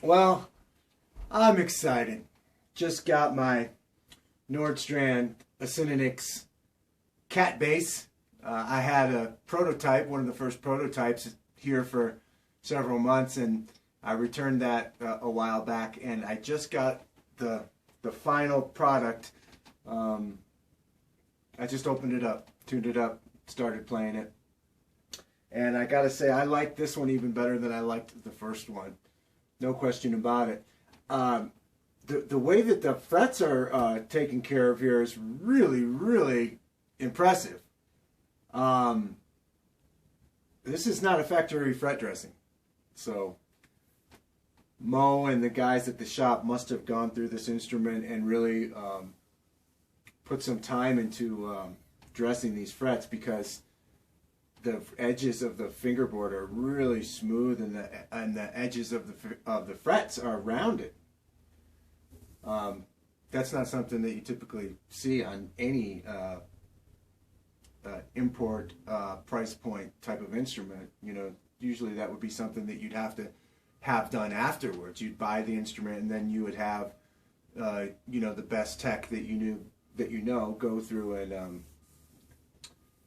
Well, I'm excited. Just got my Nordstrand Acinonyx cat bass. I had a prototype, one of the first prototypes, here for several months, and I returned that a while back, and I just got the final product. I just opened it up, tuned it up, started playing it, and I gotta say I like this one even better than I liked the first one. No question about it. The way that the frets are taken care of here is really, really impressive. This is not a factory fret dressing. So Mo and the guys at the shop must have gone through this instrument and really put some time into dressing these frets, because the edges of the fingerboard are really smooth, and the edges of the frets are rounded. That's not something that you typically see on any import price point type of instrument. You know, usually that would be something that you'd have to have done afterwards. You'd buy the instrument, and then you would have you know, the best tech that you know go through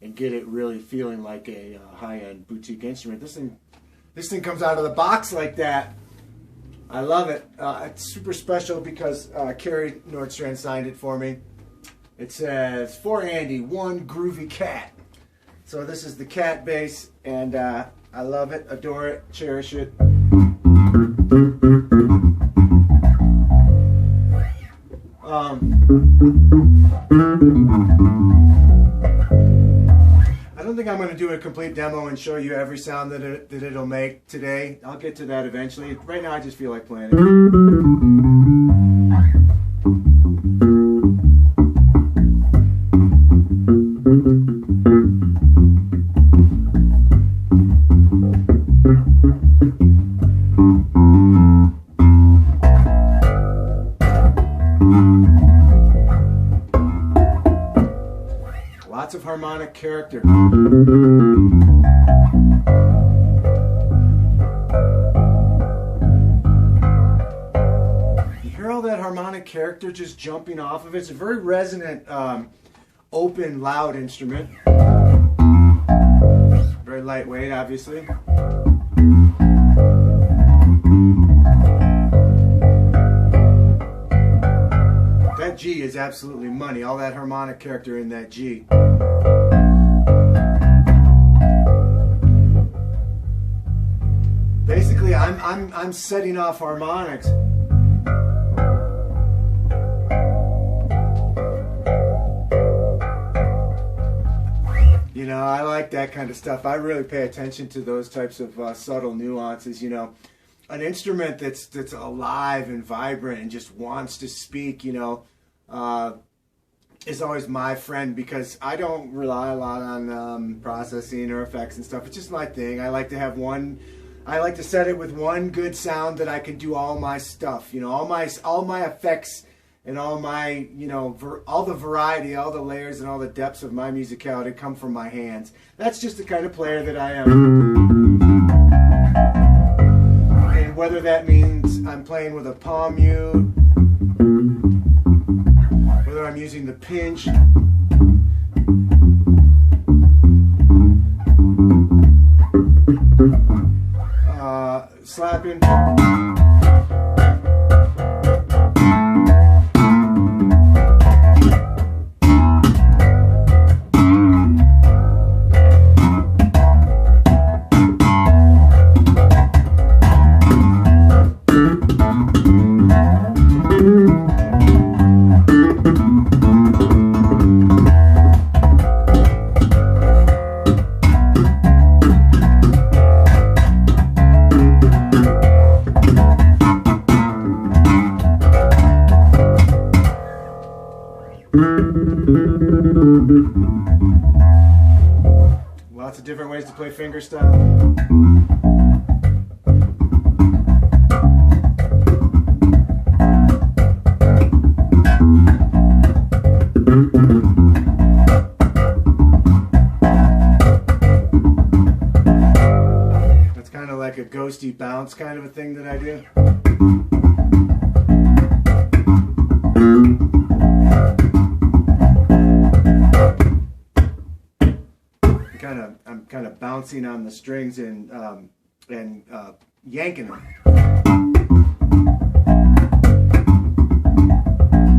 and get it really feeling like a high-end boutique instrument. This thing comes out of the box like that. I love it. It's super special because Carrie Nordstrand signed it for me. It says, "For Andy, one groovy cat." So this is the cat bass, and I love it, adore it, cherish it. I don't think I'm going to do a complete demo and show you every sound that it'll make today. I'll get to that eventually. Right now I just feel like playing it. Lots of harmonic character. You hear all that harmonic character just jumping off of it. It's a very resonant, open, loud instrument. Very lightweight, obviously. That G is absolutely money. All that harmonic character in that G. Basically, I'm setting off harmonics. You know, I like that kind of stuff. I really pay attention to those types of subtle nuances. You know, an instrument that's alive and vibrant and just wants to speak. You know, is always my friend because I don't rely a lot on processing or effects and stuff. It's just my thing. I like to have one. I like to set it with one good sound that I can do all my stuff. You know, all my effects and all my, you know, all the variety, all the layers and all the depths of my musicality come from my hands. That's just the kind of player that I am. And whether that means I'm playing with a palm mute, whether I'm using the pinch, slapping, lots of different ways to play fingerstyle. That's kind of like a ghosty bounce kind of a thing that I do. I'm kind of bouncing on the strings and yanking them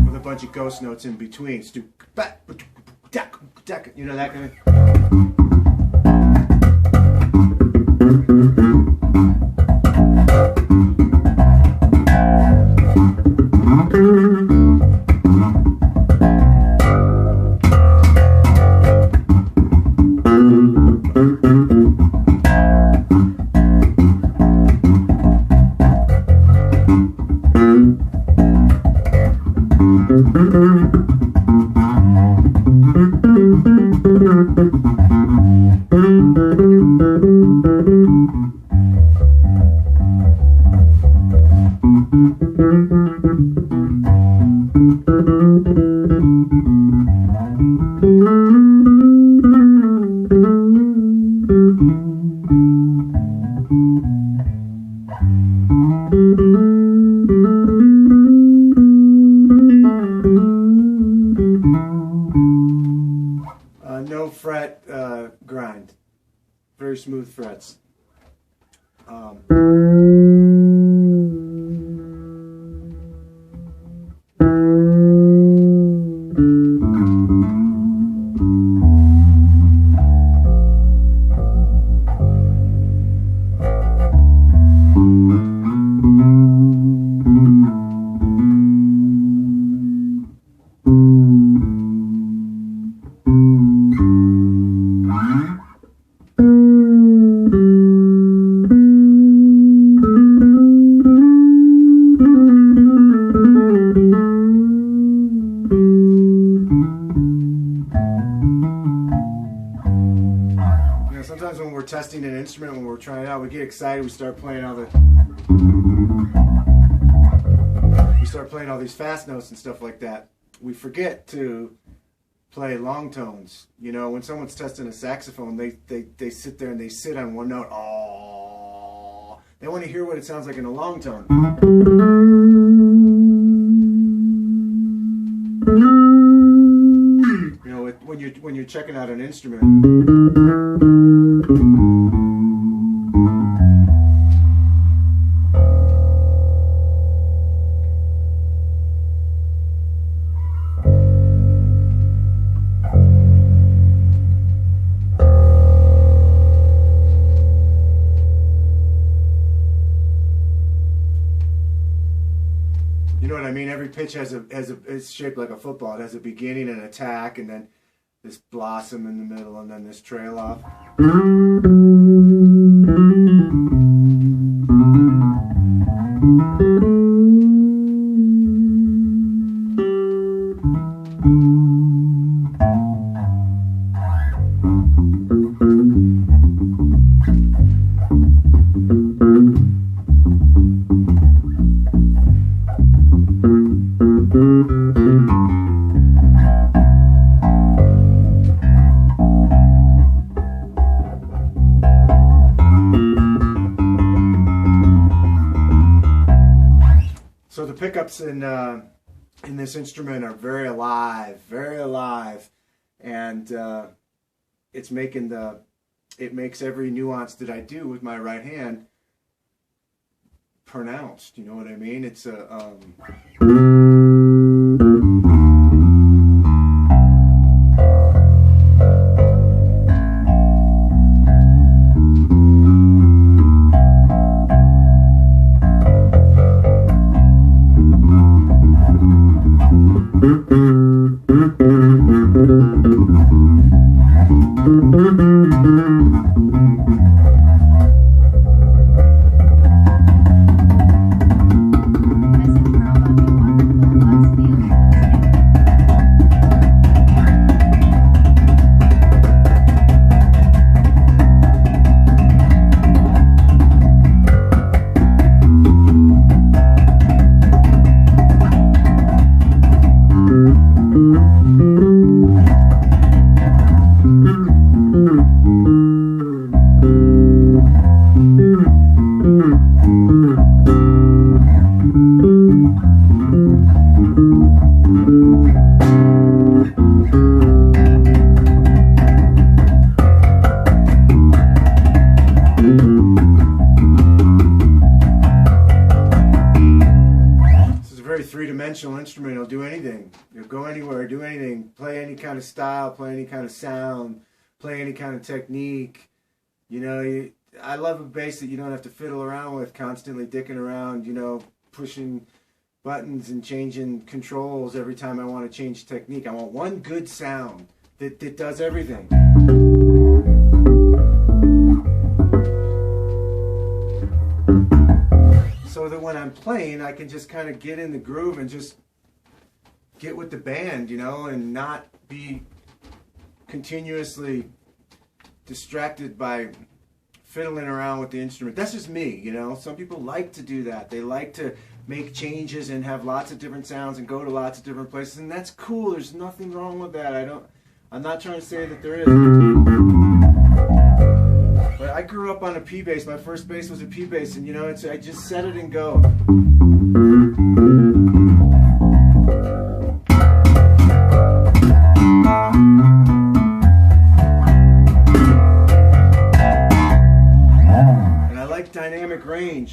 with a bunch of ghost notes in between. You know, that kind of. No fret grind, very smooth frets. Sometimes when we're testing an instrument, when we're trying it out, we get excited. We start playing all these fast notes and stuff like that. We forget to play long tones. You know, when someone's testing a saxophone, they sit there and they sit on one note. Oh, they want to hear what it sounds like in a long tone. You know, when you're checking out an instrument. You know what I mean? Every pitch it's shaped like a football. It has a beginning and attack, and then this blossom in the middle, and then this trail off. So the pickups in this instrument are very alive, and it makes every nuance that I do with my right hand pronounced. You know what I mean? It's a three-dimensional instrument. It'll do anything. You'll go anywhere, do anything, play any kind of style, play any kind of sound, play any kind of technique. You know, I love a bass that you don't have to fiddle around with, constantly dicking around, you know, pushing buttons and changing controls every time I want to change technique. I want one good sound that does everything. So that when I'm playing, I can just kind of get in the groove and just get with the band, you know, and not be continuously distracted by fiddling around with the instrument. That's just me, you know. Some people like to do that. They like to make changes and have lots of different sounds and go to lots of different places, and that's cool. There's nothing wrong with that. I'm not trying to say that there is. But I grew up on a P bass. My first bass was a P bass, and you know, I just set it and go. And I like dynamic range.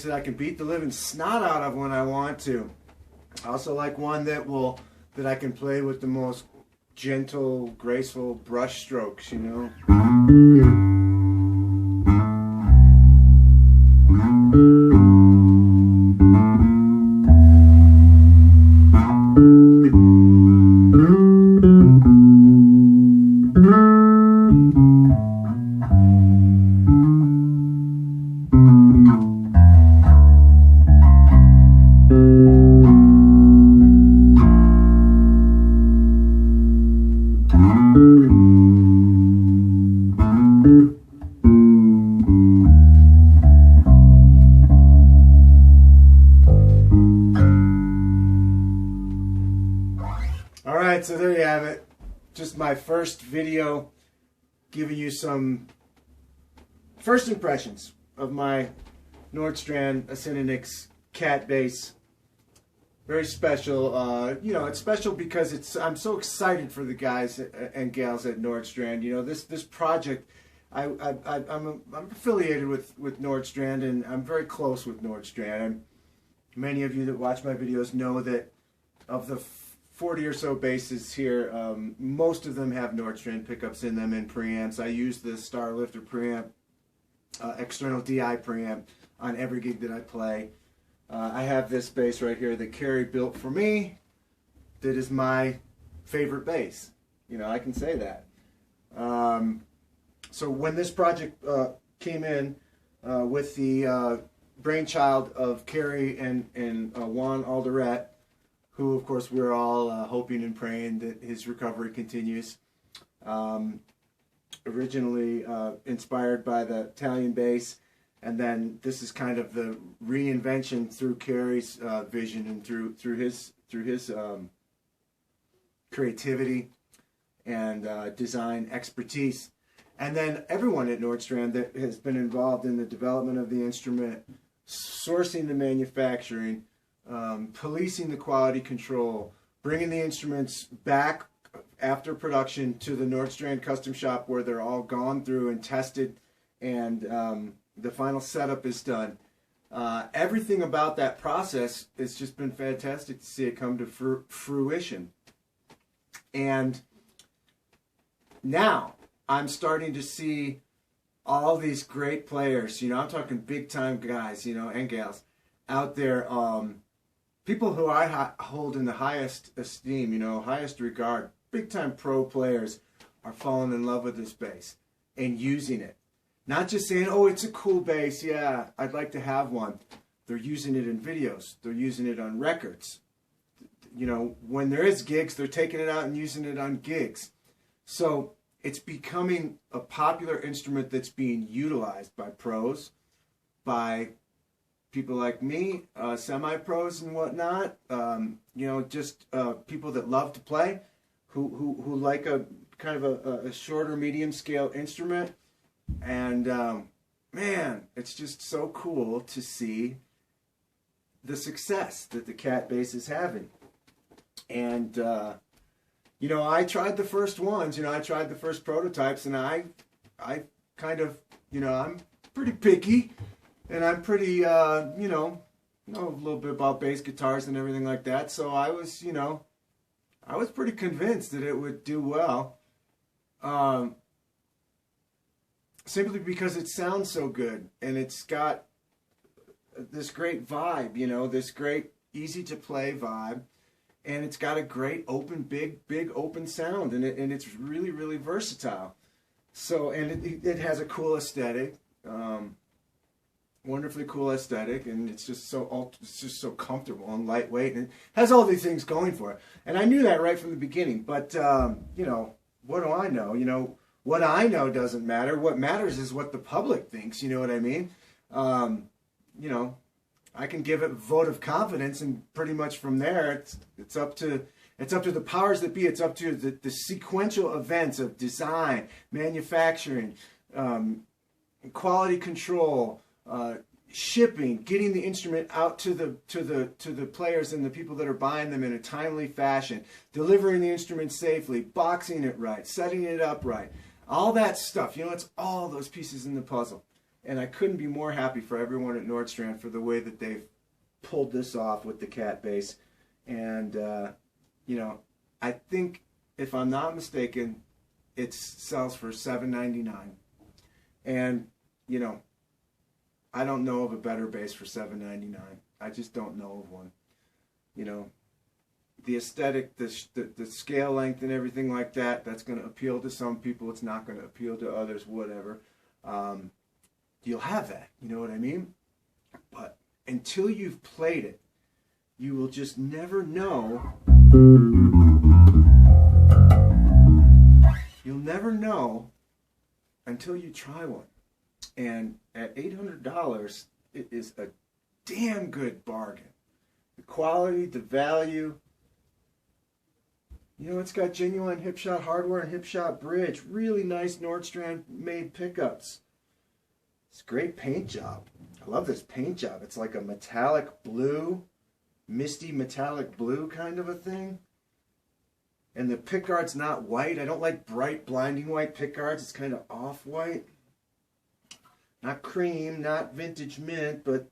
That I can beat the living snot out of when I want to. I also like one that I can play with the most gentle, graceful brush strokes, you know. All right, so there you have it. Just my first video giving you some first impressions of my Nordstrand Acinonyx cat bass. Very special. You know, it's special because I'm so excited for the guys and gals at Nordstrand. You know, this project, I'm affiliated with Nordstrand, and I'm very close with Nordstrand. And many of you that watch my videos know that of the 40 or so basses here, most of them have Nordstrand pickups in them and preamps. I use the Starlifter preamp, external DI preamp on every gig that I play. I have this bass right here that Carrie built for me that is my favorite bass. You know, I can say that. So when this project came in with the brainchild of Carrie and Juan Alderette, who of course we're all hoping and praying that his recovery continues. Originally inspired by the Italian bass, and then this is kind of the reinvention through Carrie's vision and through his creativity and design expertise. And then everyone at Nordstrand that has been involved in the development of the instrument, sourcing the manufacturing, policing the quality control, bringing the instruments back after production to the Nordstrand custom shop where they're all gone through and tested, and the final setup is done. Everything about that process has just been fantastic to see it come to fruition. And now I'm starting to see all these great players, you know, I'm talking big time guys, you know, and gals out there, people who I hold in the highest esteem, you know, highest regard, big time pro players are falling in love with this bass and using it. Not just saying, oh, it's a cool bass, yeah, I'd like to have one. They're using it in videos. They're using it on records. You know, when there is gigs, they're taking it out and using it on gigs. So it's becoming a popular instrument that's being utilized by pros, by people like me, semi-pros and whatnot. You know, just people that love to play, who like a kind of a shorter, medium scale instrument. And man, it's just so cool to see the success that the cat bass is having. And you know, I tried the first ones, you know, I tried the first prototypes, and I kind of, you know, I'm pretty picky, and I'm pretty, you know a little bit about bass guitars and everything like that. So I was, you know, I was pretty convinced that it would do well. Simply because it sounds so good, and it's got this great vibe, you know, this great easy to play vibe, and it's got a great open, big open sound, and it's really, really versatile. So, and it has a cool aesthetic, wonderfully cool aesthetic, and it's just so comfortable and lightweight, and it has all these things going for it. And I knew that right from the beginning. But you know, what do I know? You know, what I know doesn't matter. What matters is what the public thinks. You know what I mean? You know, I can give it a vote of confidence, and pretty much from there, it's up to the powers that be. It's up to the sequential events of design, manufacturing, quality control, shipping, getting the instrument out to the players and the people that are buying them in a timely fashion, delivering the instrument safely, boxing it right, setting it up right, all that stuff. You know, it's all those pieces in the puzzle. And I couldn't be more happy for everyone at Nordstrand for the way that they've pulled this off with the cat bass. And you know, I think, if I'm not mistaken, it sells for $7.99. And you know, I don't know of a better bass for $7.99. I just don't know of one. You know, the aesthetic, the scale length and everything like that, that's going to appeal to some people. It's not going to appeal to others, whatever. You'll have that, you know what I mean? But until you've played it, you will just never know. You'll never know until you try one. And at $800, it is a damn good bargain. The quality, the value, You know, it's got genuine hip shot hardware and hip shot bridge. Really nice Nordstrand made pickups. It's a great paint job. I love this paint job. It's like a metallic blue, misty metallic blue kind of a thing. And the pickguard's not white. I don't like bright, blinding white pickguards. It's kind of off-white. Not cream, not vintage mint, but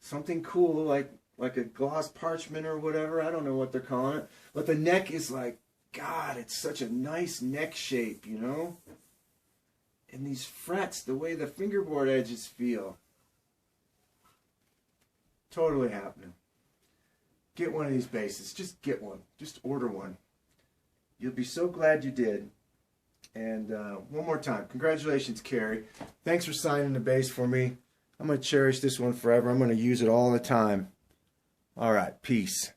something cool like a gloss parchment or whatever. I don't know what they're calling it. But the neck is like, God, it's such a nice neck shape, you know? And these frets, the way the fingerboard edges feel. Totally happening. Get one of these basses. Just get one. Just order one. You'll be so glad you did. And one more time, congratulations, Carrie. Thanks for signing the bass for me. I'm going to cherish this one forever. I'm going to use it all the time. All right, peace.